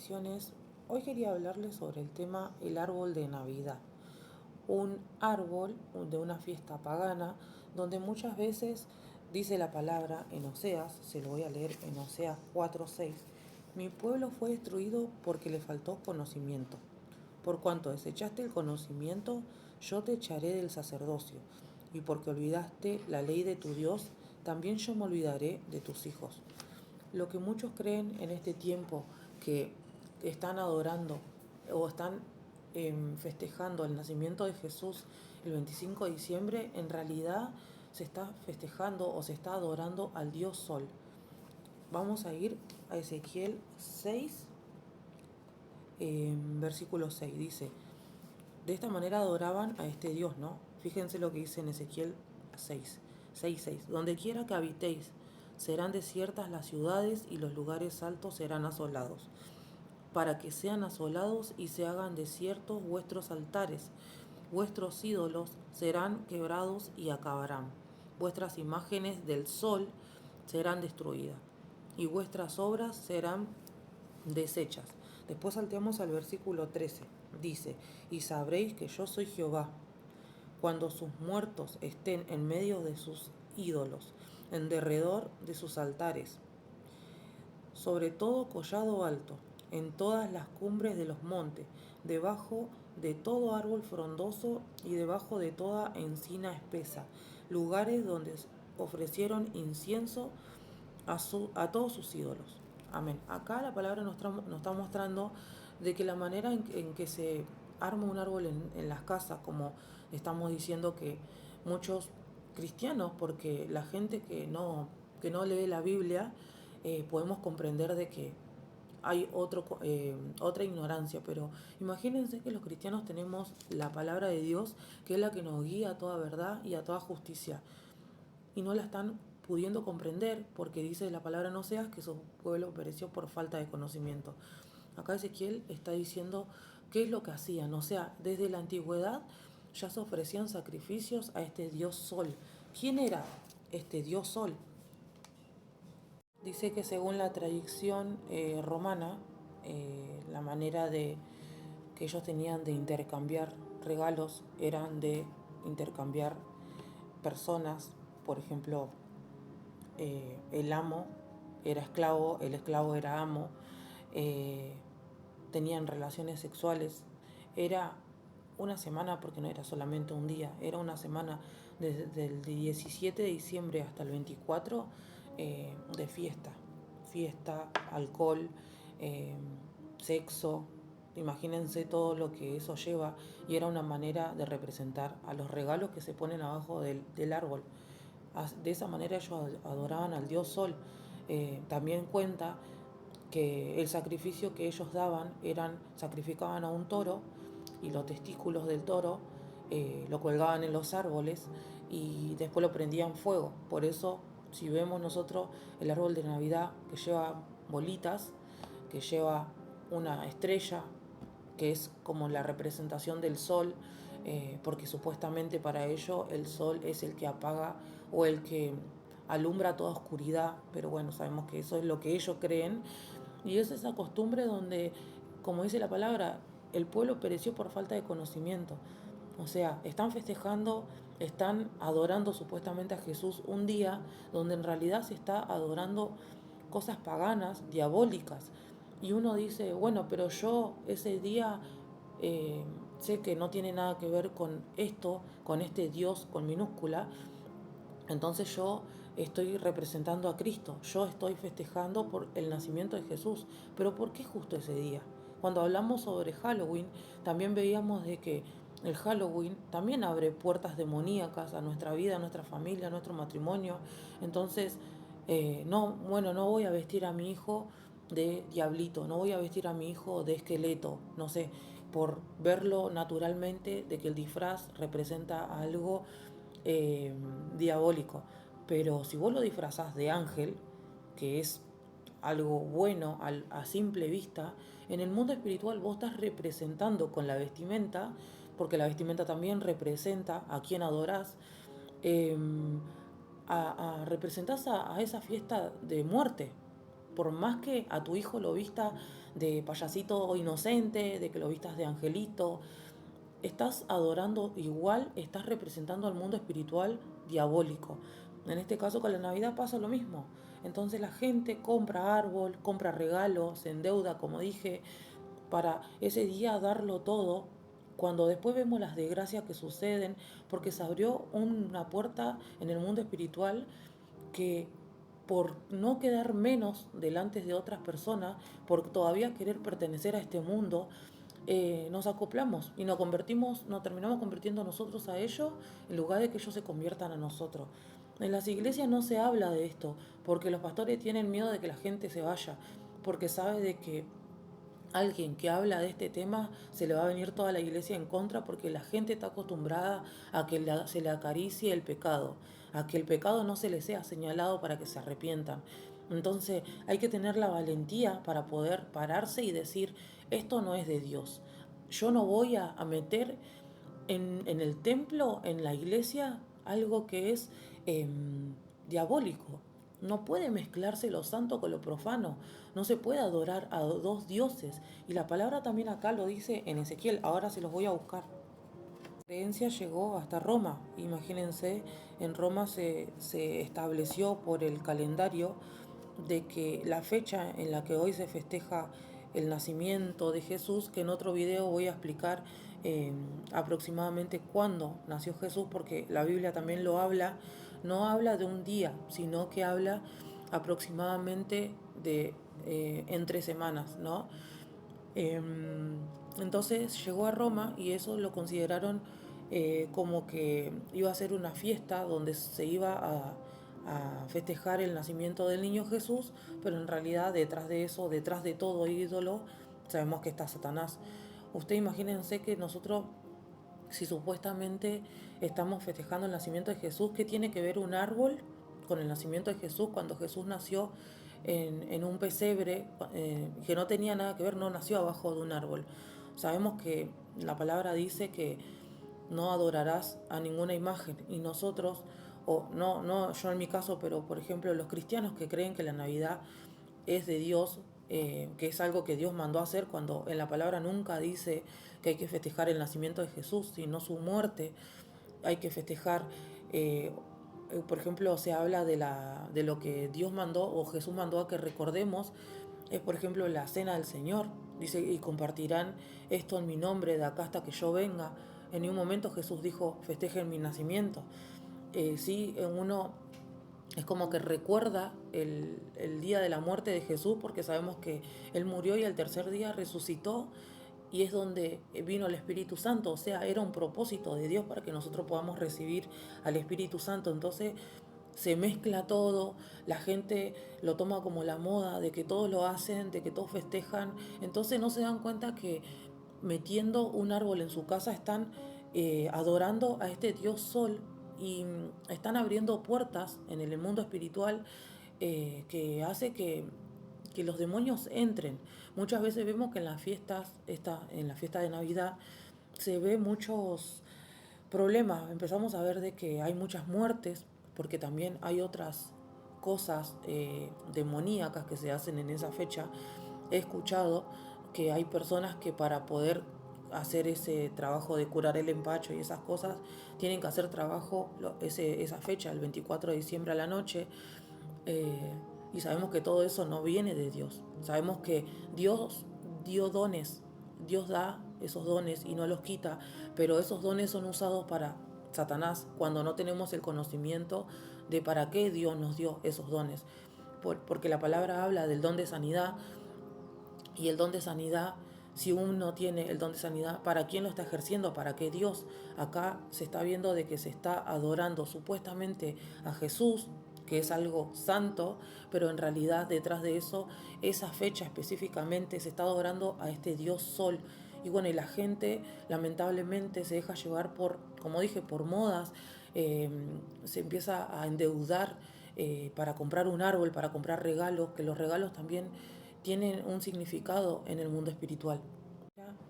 bendiciones. Hoy quería hablarles sobre el tema el árbol de Navidad. Un árbol de una fiesta pagana donde muchas veces dice la palabra en Oseas, se lo voy a leer en Oseas 4:6. Mi pueblo fue destruido porque le faltó conocimiento. Por cuanto desechaste el conocimiento, yo te echaré del sacerdocio. Y porque olvidaste la ley de tu Dios, también yo me olvidaré de tus hijos. Lo que muchos creen en este tiempo que están adorando o están festejando el nacimiento de Jesús el 25 de diciembre, en realidad se está festejando o se está adorando al Dios Sol. Vamos a ir a Ezequiel 6, versículo 6. Dice, de esta manera adoraban a este Dios, ¿no? Fíjense lo que dice en Ezequiel 6:6. Donde quiera que habitéis, serán desiertas las ciudades y los lugares altos serán asolados, para que sean asolados y se hagan desiertos vuestros altares. Vuestros ídolos serán quebrados y acabarán. Vuestras imágenes del sol serán destruidas y vuestras obras serán deshechas. Después salteamos al versículo 13. Dice, y sabréis que yo soy Jehová, cuando sus muertos estén en medio de sus ídolos, en derredor de sus altares, sobre todo collado alto, en todas las cumbres de los montes, debajo de todo árbol frondoso y debajo de toda encina espesa, lugares donde ofrecieron incienso a todos sus ídolos. Amén. Acá la palabra nos está mostrando de que la manera en que se arma un árbol en las casas, como estamos diciendo que muchos cristianos, porque la gente que no lee la Biblia, podemos comprender de que hay otra ignorancia, pero imagínense que los cristianos tenemos la palabra de Dios, que es la que nos guía a toda verdad y a toda justicia, y no la están pudiendo comprender porque dice la palabra en Oseas que su pueblo pereció por falta de conocimiento. Acá Ezequiel está diciendo qué es lo que hacían, o sea, desde la antigüedad ya se ofrecían sacrificios a este dios Sol. ¿Quién era este dios Sol? Dice que según la tradición romana, la manera de que ellos tenían de intercambiar regalos eran de intercambiar personas. Por ejemplo, el amo era esclavo, el esclavo era amo, eh, tenían relaciones sexuales. Era una semana, porque no era solamente un día, era una semana desde el 17 de diciembre hasta el 24 de fiesta, alcohol, eh, sexo. Imagínense todo lo que eso lleva, y era una manera de representar a los regalos que se ponen abajo del árbol. De esa manera ellos adoraban al dios Sol. También cuenta que el sacrificio que ellos daban sacrificaban a un toro, y los testículos del toro lo colgaban en los árboles y después lo prendían fuego. Por eso, si vemos nosotros el árbol de Navidad que lleva bolitas, que lleva una estrella, que es como la representación del sol, porque supuestamente para ello el sol es el que apaga o el que alumbra toda oscuridad, pero bueno, sabemos que eso es lo que ellos creen, y es esa costumbre donde, como dice la palabra, el pueblo pereció por falta de conocimiento. O sea, están festejando, están adorando supuestamente a Jesús un día donde en realidad se está adorando cosas paganas, diabólicas. Y uno dice, bueno, pero yo ese día eh, sé que no tiene nada que ver con esto, con este Dios con minúscula, entonces yo estoy representando a Cristo, yo estoy festejando por el nacimiento de Jesús. Pero ¿por qué justo ese día? Cuando hablamos sobre Halloween, también veíamos de que el Halloween también abre puertas demoníacas a nuestra vida, a nuestra familia, a nuestro matrimonio. Entonces, no, bueno, no voy a vestir a mi hijo de diablito, no voy a vestir a mi hijo de esqueleto, no sé, por verlo naturalmente de que el disfraz representa algo eh, diabólico. Pero si vos lo disfrazás de ángel, que es algo bueno a simple vista, en el mundo espiritual vos estás representando con la vestimenta, porque la vestimenta también representa a quien adorás, representás a esa fiesta de muerte. Por más que a tu hijo lo vista de payasito inocente, de que lo vistas de angelito, estás adorando igual, estás representando al mundo espiritual diabólico. En este caso con la Navidad pasa lo mismo. Entonces la gente compra árbol, compra regalos, se endeuda, como dije, para ese día darlo todo, cuando después vemos las desgracias que suceden, porque se abrió una puerta en el mundo espiritual que por no quedar menos delante de otras personas, por todavía querer pertenecer a este mundo, nos acoplamos y nos terminamos convirtiendo nosotros a ellos en lugar de que ellos se conviertan a nosotros. En las iglesias no se habla de esto, porque los pastores tienen miedo de que la gente se vaya, porque sabe de que alguien que habla de este tema se le va a venir toda la iglesia en contra, porque la gente está acostumbrada a que se le acaricie el pecado, a que el pecado no se le sea señalado para que se arrepientan. Entonces hay que tener la valentía para poder pararse y decir, esto no es de Dios. Yo no voy a meter en el templo, en la iglesia, algo que es diabólico. No puede mezclarse lo santo con lo profano. No se puede adorar a dos dioses. Y la palabra también acá lo dice en Ezequiel. Ahora se los voy a buscar. La creencia llegó hasta Roma. Imagínense, en Roma se estableció por el calendario de que la fecha en la que hoy se festeja el nacimiento de Jesús, que en otro video voy a explicar aproximadamente cuándo nació Jesús, porque la Biblia también lo habla, no habla de un día, sino que habla aproximadamente de entre semanas, ¿no? Entonces llegó a Roma y eso lo consideraron como que iba a ser una fiesta donde se iba a festejar el nacimiento del niño Jesús, pero en realidad detrás de eso, detrás de todo ídolo, sabemos que está Satanás. Usted imagínense que nosotros, si supuestamente estamos festejando el nacimiento de Jesús, ¿qué tiene que ver un árbol con el nacimiento de Jesús cuando Jesús nació en un pesebre que no tenía nada que ver, no nació abajo de un árbol? Sabemos que la palabra dice que no adorarás a ninguna imagen y nosotros, o no yo en mi caso, pero por ejemplo los cristianos que creen que la Navidad es de Dios, que es algo que Dios mandó a hacer, cuando en la palabra nunca dice que hay que festejar el nacimiento de Jesús, sino su muerte. Hay que festejar, por ejemplo, se habla de lo que Dios mandó o Jesús mandó a que recordemos, es por ejemplo la cena del Señor. Dice, y compartirán esto en mi nombre de acá hasta que yo venga. En un momento Jesús dijo, festejen mi nacimiento. Sí, uno es como que recuerda el día de la muerte de Jesús, porque sabemos que Él murió y al tercer día resucitó, y es donde vino el Espíritu Santo. O sea, era un propósito de Dios para que nosotros podamos recibir al Espíritu Santo. Entonces se mezcla todo, la gente lo toma como la moda, de que todos lo hacen, de que todos festejan. Entonces no se dan cuenta que metiendo un árbol en su casa están adorando a este Dios Sol, y están abriendo puertas en el mundo espiritual que hace que los demonios entren. Muchas veces vemos que en las fiestas, en la fiesta de Navidad, se ve muchos problemas. Empezamos a ver de que hay muchas muertes, porque también hay otras cosas demoníacas que se hacen en esa fecha. He escuchado que hay personas que para poder hacer ese trabajo de curar el empacho y esas cosas, tienen que hacer trabajo esa fecha, el 24 de diciembre a la noche. Y sabemos que todo eso no viene de Dios. Sabemos que Dios dio dones, Dios da esos dones y no los quita, pero esos dones son usados para Satanás cuando no tenemos el conocimiento de para qué Dios nos dio esos dones. Porque la palabra habla del don de sanidad, y el don de sanidad, si uno tiene el don de sanidad, ¿para quién lo está ejerciendo? ¿Para qué Dios? Acá se está viendo de que se está adorando supuestamente a Jesús, que es algo santo, pero en realidad detrás de eso, esa fecha específicamente, se está adorando a este Dios Sol. Y bueno, y la gente lamentablemente se deja llevar por, como dije, por modas, se empieza a endeudar para comprar un árbol, para comprar regalos, que los regalos también tienen un significado en el mundo espiritual.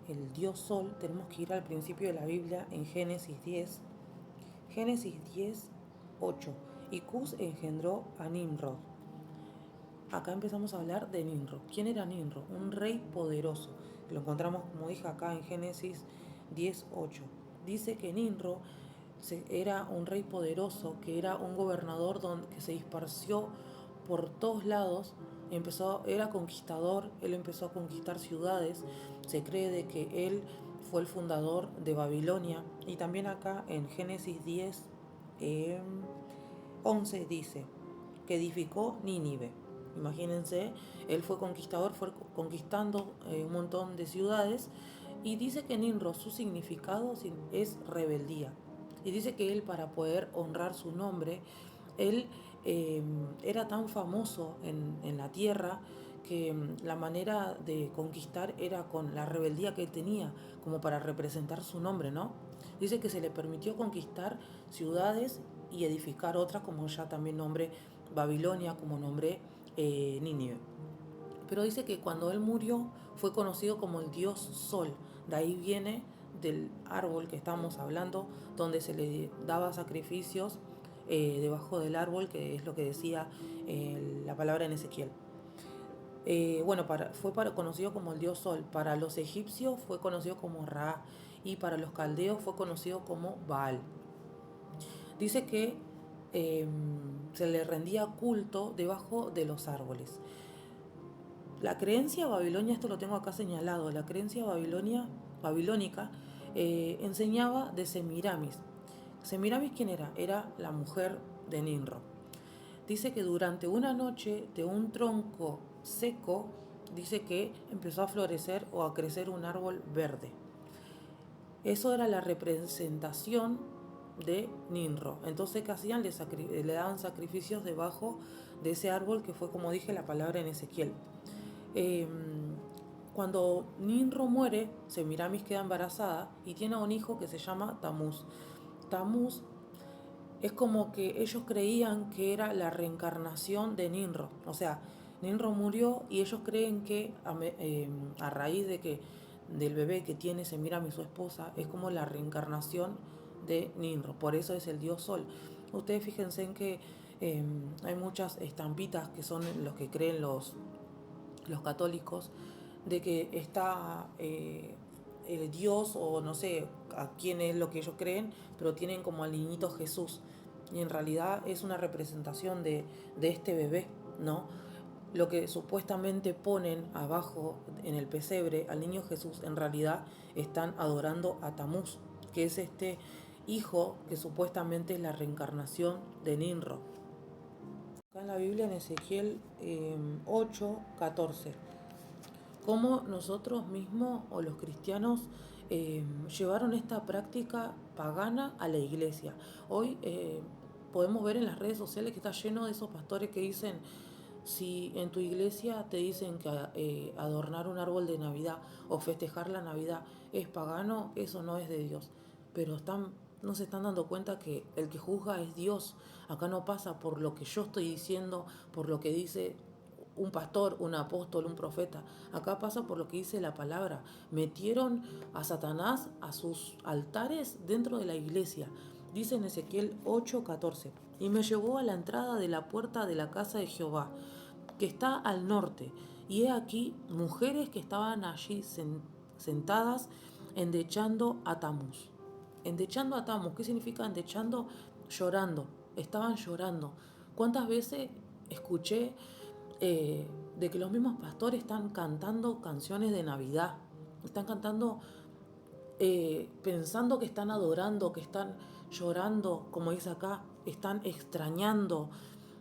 El Dios Sol, tenemos que ir al principio de la Biblia en Génesis 10. Génesis 10, 8. Y Cus engendró a Nimrod. acá empezamos a hablar de Ninro. ¿Quién era Ninro? Un rey poderoso. Lo encontramos, como dije acá en Génesis 10:8. Dice que Ninro era un rey poderoso, que era un gobernador que se dispersió por todos lados. Era conquistador, él empezó a conquistar ciudades. Se cree de que él fue el fundador de Babilonia. Y también acá en Génesis 10:11 dice que edificó Nínive. Imagínense, él fue conquistador, fue conquistando un montón de ciudades. Y dice que Nimrod, su significado es rebeldía. Y dice que él, para poder honrar su nombre, él era tan famoso en la tierra que la manera de conquistar era con la rebeldía que él tenía, como para representar su nombre, ¿no? Dice que se le permitió conquistar ciudades y edificar otras, como ya también nombré Babilonia, como nombré Nínive. Pero dice que cuando él murió fue conocido como el dios Sol. De ahí viene del árbol que estamos hablando, donde se le daba sacrificios debajo del árbol, que es lo que decía la palabra en Ezequiel. Fue conocido como el dios Sol. Para los egipcios fue conocido como Ra, y para los caldeos fue conocido como Baal. Dice que se le rendía culto debajo de los árboles. La creencia babilonia, esto lo tengo acá señalado, la creencia babilónica enseñaba de Semiramis. Semiramis, ¿quién era? Era la mujer de Ninro. Dice que durante una noche de un tronco seco, dice que empezó a florecer o a crecer un árbol verde. Eso era la representación de Ninro. Entonces, ¿qué hacían? Le daban sacrificios debajo de ese árbol, que fue, como dije, la palabra en Ezequiel. Cuando Ninro muere, Semiramis queda embarazada y tiene un hijo que se llama Tamuz. Tamuz es como que ellos creían que era la reencarnación de Ninro. O sea, Ninro murió y ellos creen que a raíz de que del bebé que tiene Semiramis, su esposa, es como la reencarnación de Ninro. Por eso es el dios Sol. Ustedes fíjense en que hay muchas estampitas que son los que creen los católicos, de que está el Dios, o no sé a quién es lo que ellos creen, pero tienen como al niñito Jesús. Y en realidad es una representación de este bebé, ¿no? Lo que supuestamente ponen abajo en el pesebre al niño Jesús, en realidad están adorando a Tamuz, que es este hijo que supuestamente es la reencarnación de Ninro. Acá en la Biblia, en Ezequiel 8:14, cómo nosotros mismos o los cristianos llevaron esta práctica pagana a la iglesia. Hoy podemos ver en las redes sociales que está lleno de esos pastores que dicen: si en tu iglesia te dicen que adornar un árbol de Navidad o festejar la Navidad es pagano, eso no es de Dios. Pero no se están dando cuenta que el que juzga es Dios. Acá no pasa por lo que yo estoy diciendo, por lo que dice un pastor, un apóstol, un profeta. Acá pasa por lo que dice la palabra. Metieron a Satanás a sus altares dentro de la iglesia. Dice en Ezequiel 8:14: y me llevó a la entrada de la puerta de la casa de Jehová, que está al norte, y he aquí mujeres que estaban allí sentadas endechando a Tamuz. Endechando a Tamuz, ¿qué significa endechando? Llorando, estaban llorando. ¿Cuántas veces escuché de que los mismos pastores están cantando canciones de Navidad? Están cantando pensando que están adorando, que están llorando, como dice acá, están extrañando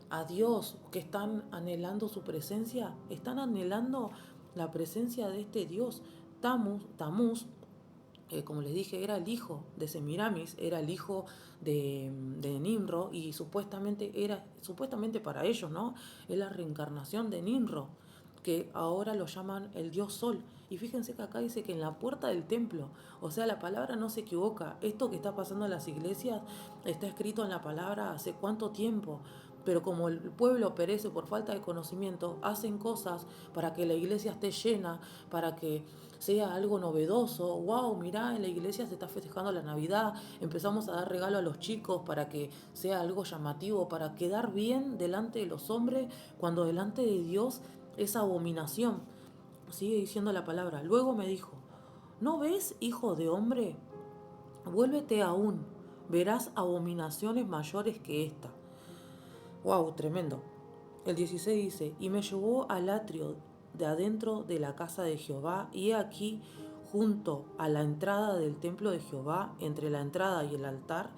a Dios, que están anhelando su presencia, están anhelando la presencia de este Dios. Tamuz, como les dije, era el hijo de Semiramis, era el hijo de Nimro, y supuestamente para ellos, ¿no? Es la reencarnación de Nimro, que ahora lo llaman el dios Sol. Y fíjense que acá dice que en la puerta del templo, o sea, la palabra no se equivoca. Esto que está pasando en las iglesias está escrito en la palabra hace cuánto tiempo. Pero como el pueblo perece por falta de conocimiento, hacen cosas para que la iglesia esté llena, para que sea algo novedoso. Wow, mirá, en la iglesia se está festejando la Navidad, empezamos a dar regalo a los chicos para que sea algo llamativo, para quedar bien delante de los hombres, cuando delante de Dios es abominación. Sigue diciendo la palabra. Luego me dijo, ¿no ves, hijo de hombre? Vuélvete aún, verás abominaciones mayores que esta. Wow, tremendo. El 16 dice, y me llevó al atrio de adentro de la casa de Jehová, y he aquí, junto a la entrada del templo de Jehová, entre la entrada y el altar,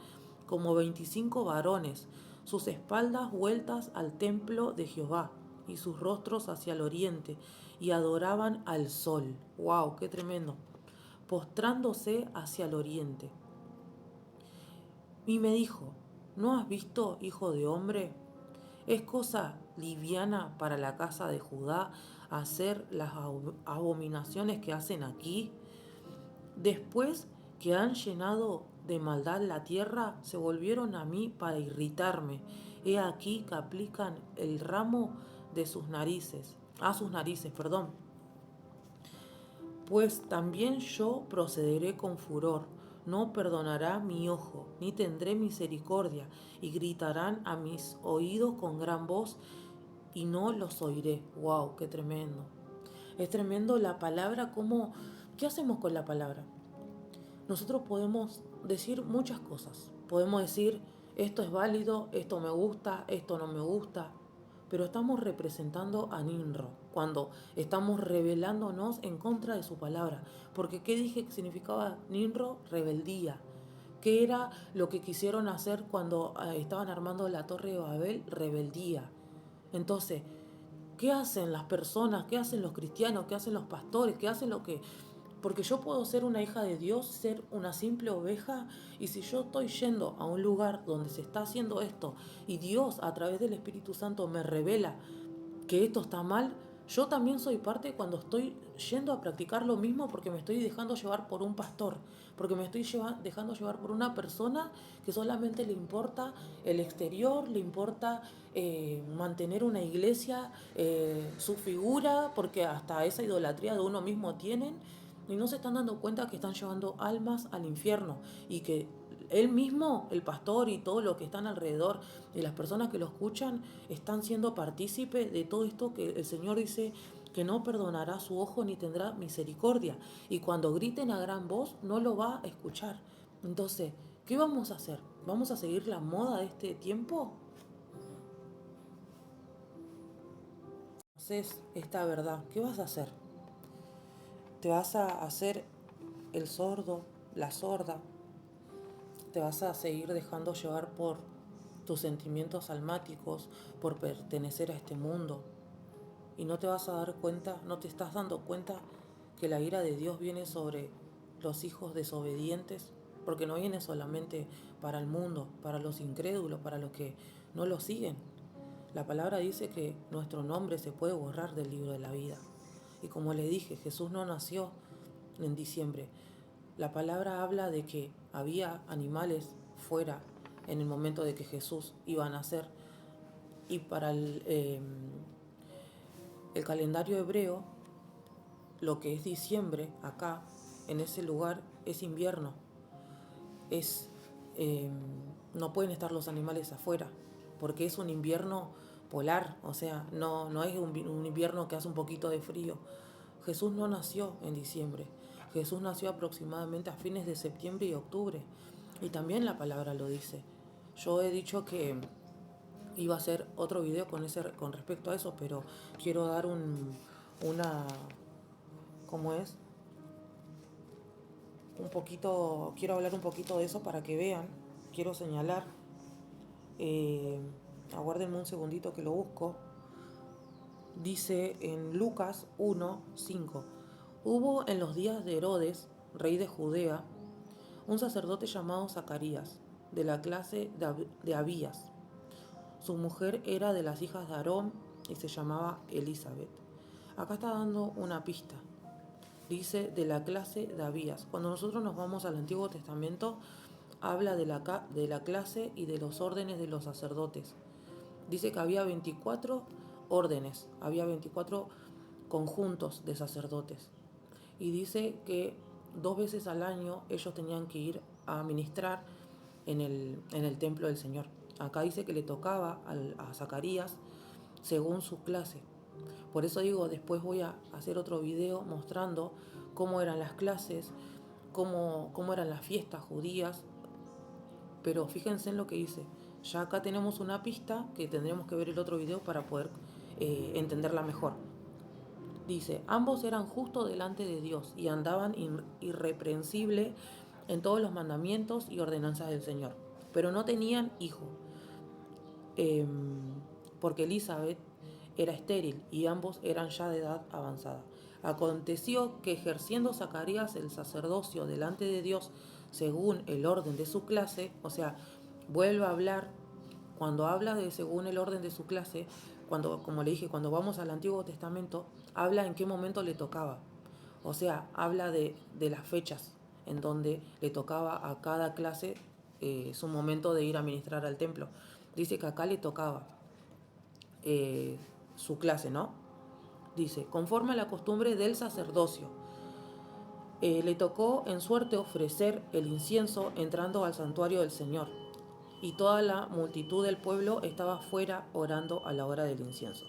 como 25 varones, sus espaldas vueltas al templo de Jehová, y sus rostros hacia el oriente, y adoraban al sol. Wow, qué tremendo. Postrándose hacia el oriente. Y me dijo, ¿no has visto, hijo de hombre? ¿Es cosa liviana para la casa de Judá hacer las abominaciones que hacen aquí? Después que han llenado de maldad la tierra, se volvieron a mí para irritarme. He aquí que aplican el ramo de sus narices, a sus narices, perdón. Pues también yo procederé con furor, no perdonará mi ojo, ni tendré misericordia, y gritarán a mis oídos con gran voz, y no los oiré. ¡Wow! ¡Qué tremendo! Es tremendo la palabra, como, ¿qué hacemos con la palabra? Nosotros podemos decir muchas cosas. Podemos decir, esto es válido, esto me gusta, esto no me gusta, pero estamos representando a Ninro cuando estamos rebelándonos en contra de su palabra. Porque ¿qué dije que significaba Ninro? Rebeldía. ¿Qué era lo que quisieron hacer cuando estaban armando la Torre de Babel? Rebeldía. Entonces, ¿qué hacen las personas? ¿Qué hacen los cristianos? ¿Qué hacen los pastores? ¿Qué hacen lo que...? Porque yo puedo ser una hija de Dios, ser una simple oveja, y si yo estoy yendo a un lugar donde se está haciendo esto y Dios a través del Espíritu Santo me revela que esto está mal, yo también soy parte cuando estoy yendo a practicar lo mismo, porque me estoy dejando llevar por un pastor, porque me estoy dejando llevar por una persona que solamente le importa el exterior, le importa mantener una iglesia, su figura, porque hasta esa idolatría de uno mismo tienen, y no se están dando cuenta que están llevando almas al infierno, y que él mismo, el pastor y todo lo que están alrededor de las personas que lo escuchan, están siendo partícipes de todo esto que el Señor dice que no perdonará su ojo ni tendrá misericordia. Y cuando griten a gran voz, no lo va a escuchar. Entonces, ¿qué vamos a hacer? ¿Vamos a seguir la moda de este tiempo? Entonces, esta verdad, ¿qué vas a hacer? ¿Te vas a hacer el sordo, la sorda? ¿Te vas a seguir dejando llevar por tus sentimientos almáticos, por pertenecer a este mundo? Y no te vas a dar cuenta, no te estás dando cuenta que la ira de Dios viene sobre los hijos desobedientes, porque no viene solamente para el mundo, para los incrédulos, para los que no lo siguen. La palabra dice que nuestro nombre se puede borrar del libro de la vida. Y como le dije, Jesús no nació en diciembre. La palabra habla de que había animales fuera en el momento de que Jesús iba a nacer. Y para el calendario hebreo, lo que es diciembre acá, en ese lugar, es invierno. Es, eh, no pueden estar los animales afuera, porque es un invierno polar, o sea, no es un invierno que hace un poquito de frío. Jesús no nació en diciembre. Jesús nació aproximadamente a fines de septiembre y octubre. Y también la palabra lo dice. Yo he dicho que iba a hacer otro video con respecto a eso, pero quiero dar una, ¿cómo es? Un poquito, quiero hablar un poquito de eso para que vean. Quiero señalar, eh, aguárdenme un segundito que lo busco. Dice en Lucas 1:5, hubo en los días de Herodes, rey de Judea, un sacerdote llamado Zacarías, de la clase de Abías. Su mujer era de las hijas de Aarón y se llamaba Elizabeth. Acá está dando una pista. Dice de la clase de Abías. Cuando nosotros nos vamos al Antiguo Testamento, habla de la clase y de los órdenes de los sacerdotes. Dice que había 24 órdenes, había 24 conjuntos de sacerdotes. Y dice que 2 veces al año ellos tenían que ir a ministrar en el templo del Señor. Acá dice que le tocaba a Zacarías según su clase. Por eso digo, después voy a hacer otro video mostrando cómo eran las clases, cómo eran las fiestas judías. Pero fíjense en lo que dice. Ya acá tenemos una pista que tendremos que ver el otro video para poder entenderla mejor. Dice, ambos eran justos delante de Dios y andaban irreprensible en todos los mandamientos y ordenanzas del Señor. Pero no tenían hijo, porque Elizabeth era estéril y ambos eran ya de edad avanzada. Aconteció que ejerciendo Zacarías el sacerdocio delante de Dios según el orden de su clase, o sea, vuelve a hablar, cuando habla de según el orden de su clase, como le dije, cuando vamos al Antiguo Testamento, habla en qué momento le tocaba. O sea, habla de las fechas en donde le tocaba a cada clase su momento de ir a ministrar al templo. Dice que acá le tocaba su clase, ¿no? Dice, conforme a la costumbre del sacerdocio, le tocó en suerte ofrecer el incienso entrando al santuario del Señor. Y toda la multitud del pueblo estaba fuera orando a la hora del incienso.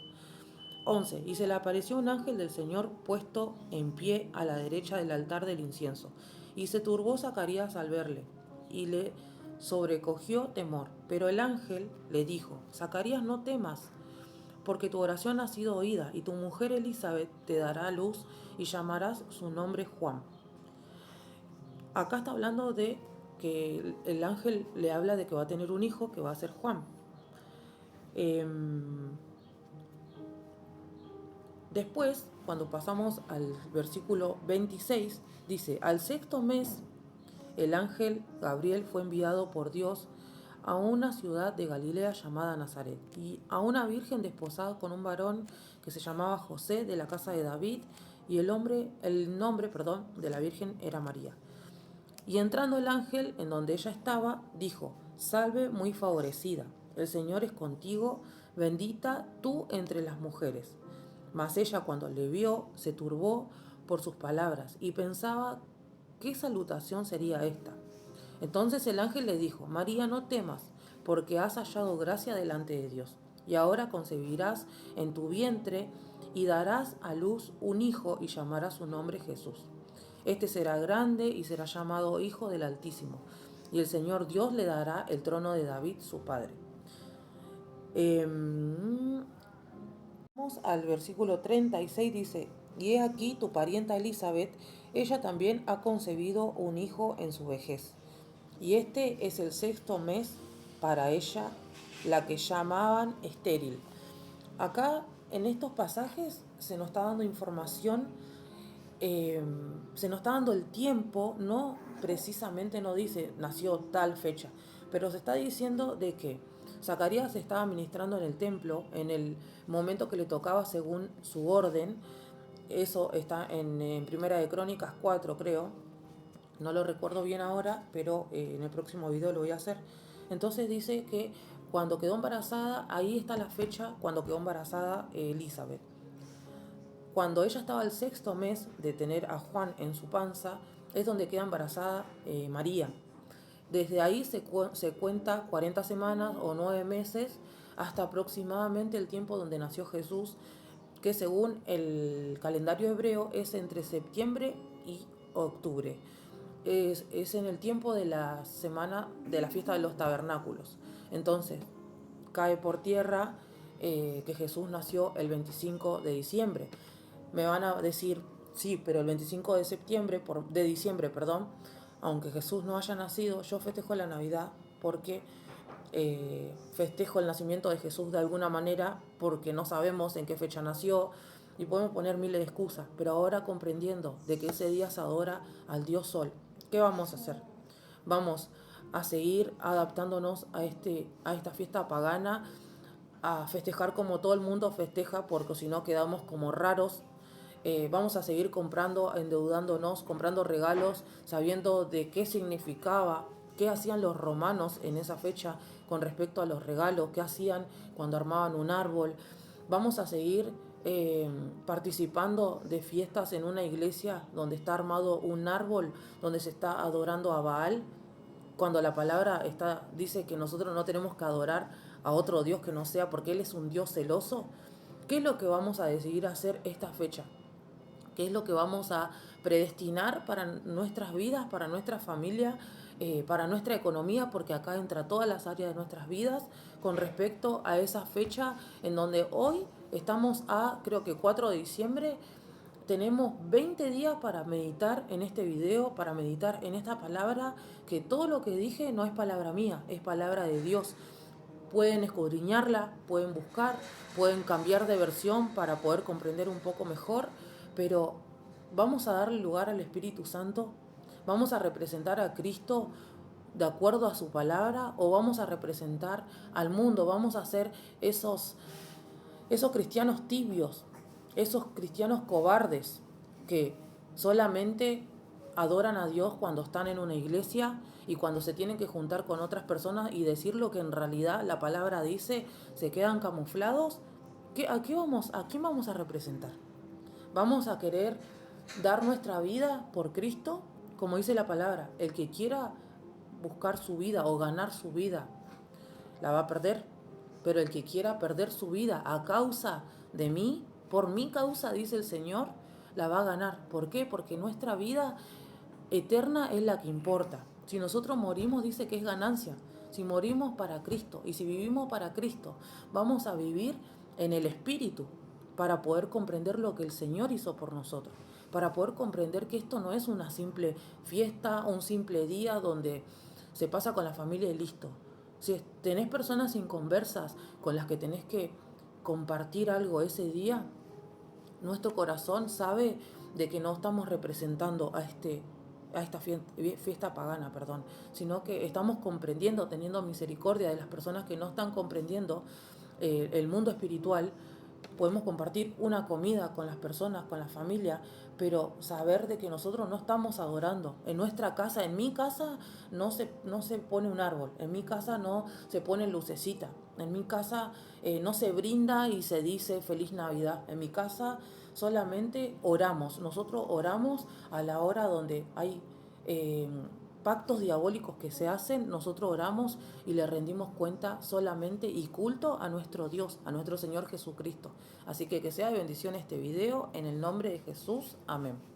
11. Y se le apareció un ángel del Señor puesto en pie a la derecha del altar del incienso. Y se turbó Zacarías al verle, y le sobrecogió temor. Pero el ángel le dijo, Zacarías, no temas, porque tu oración ha sido oída, y tu mujer Elizabeth te dará a luz, y llamarás su nombre Juan. Acá está hablando de que el ángel le habla de que va a tener un hijo que va a ser Juan. Después, cuando pasamos al versículo 26, dice, al sexto mes, el ángel Gabriel fue enviado por Dios a una ciudad de Galilea llamada Nazaret, y a una virgen desposada con un varón que se llamaba José, de la casa de David, y el nombre de la virgen era María. Y entrando el ángel en donde ella estaba, dijo, salve muy favorecida, el Señor es contigo, bendita tú entre las mujeres. Mas ella, cuando le vio, se turbó por sus palabras y pensaba qué salutación sería esta. Entonces el ángel le dijo, María, no temas, porque has hallado gracia delante de Dios. Y ahora concebirás en tu vientre y darás a luz un hijo y llamarás su nombre Jesús. Este será grande y será llamado Hijo del Altísimo. Y el Señor Dios le dará el trono de David, su padre. Vamos al versículo 36, dice, y he aquí tu parienta Elizabeth, ella también ha concebido un hijo en su vejez. Y este es el sexto mes para ella, la que llamaban estéril. Acá, en estos pasajes, se nos está dando información, se nos está dando el tiempo, no precisamente no dice nació tal fecha, pero se está diciendo de que Zacarías estaba ministrando en el templo en el momento que le tocaba según su orden. Eso está en Primera de Crónicas 4, creo. No lo recuerdo bien ahora, pero en el próximo video lo voy a hacer. Entonces dice que cuando quedó embarazada, ahí está la fecha cuando quedó embarazada Elizabeth. Cuando ella estaba al sexto mes de tener a Juan en su panza, es donde queda embarazada María. Desde ahí se cuenta 40 semanas o 9 meses hasta aproximadamente el tiempo donde nació Jesús, que según el calendario hebreo es entre septiembre y octubre. Es en el tiempo de la semana de la fiesta de los tabernáculos. Entonces, cae por tierra que Jesús nació el 25 de diciembre. Me van a decir, sí, pero el 25 de diciembre, aunque Jesús no haya nacido, yo festejo la Navidad porque festejo el nacimiento de Jesús de alguna manera, porque no sabemos en qué fecha nació y podemos poner miles de excusas, pero ahora comprendiendo de que ese día se adora al Dios Sol, ¿qué vamos a hacer? Vamos a seguir adaptándonos a esta fiesta pagana, a festejar como todo el mundo festeja, porque si no quedamos como raros. Vamos a seguir comprando, endeudándonos, comprando regalos, sabiendo de qué significaba qué hacían los romanos en esa fecha con respecto a los regalos, qué hacían cuando armaban un árbol. Vamos a seguir participando de fiestas en una iglesia donde está armado un árbol, donde se está adorando a Baal, cuando la palabra dice que nosotros no tenemos que adorar a otro Dios que no sea, porque Él es un Dios celoso. ¿Qué es lo que vamos a decidir hacer esta fecha? ¿Qué es lo que vamos a predestinar para nuestras vidas, para nuestra familia, para nuestra economía? Porque acá entra todas las áreas de nuestras vidas con respecto a esa fecha en donde hoy estamos creo que 4 de diciembre, tenemos 20 días para meditar en este video, para meditar en esta palabra, que todo lo que dije no es palabra mía, es palabra de Dios. Pueden escudriñarla, pueden buscar, pueden cambiar de versión para poder comprender un poco mejor, pero vamos a darle lugar al Espíritu Santo, vamos a representar a Cristo de acuerdo a su palabra, o vamos a representar al mundo, vamos a ser esos cristianos tibios, esos cristianos cobardes que solamente adoran a Dios cuando están en una iglesia y cuando se tienen que juntar con otras personas y decir lo que en realidad la palabra dice, se quedan camuflados. ¿A quién vamos a representar? ¿Vamos a querer dar nuestra vida por Cristo? Como dice la palabra, el que quiera buscar su vida o ganar su vida, la va a perder. Pero el que quiera perder su vida a causa de mí, por mi causa, dice el Señor, la va a ganar. ¿Por qué? Porque nuestra vida eterna es la que importa. Si nosotros morimos, dice que es ganancia. Si morimos para Cristo y si vivimos para Cristo, vamos a vivir en el Espíritu para poder comprender lo que el Señor hizo por nosotros, para poder comprender que esto no es una simple fiesta, un simple día donde se pasa con la familia y listo. Si tenés personas inconversas con las que tenés que compartir algo ese día, nuestro corazón sabe de que no estamos representando a esta fiesta pagana, sino que estamos comprendiendo, teniendo misericordia de las personas que no están comprendiendo el mundo espiritual. Podemos compartir una comida con las personas, con la familia, pero saber de que nosotros no estamos adorando. En nuestra casa, en mi casa, no se pone un árbol. En mi casa no se pone lucecita. En mi casa no se brinda y se dice Feliz Navidad. En mi casa solamente oramos. Nosotros oramos a la hora donde hay pactos diabólicos que se hacen, nosotros oramos y le rendimos cuenta solamente y culto a nuestro Dios, a nuestro Señor Jesucristo. Así que sea de bendición este video, en el nombre de Jesús. Amén.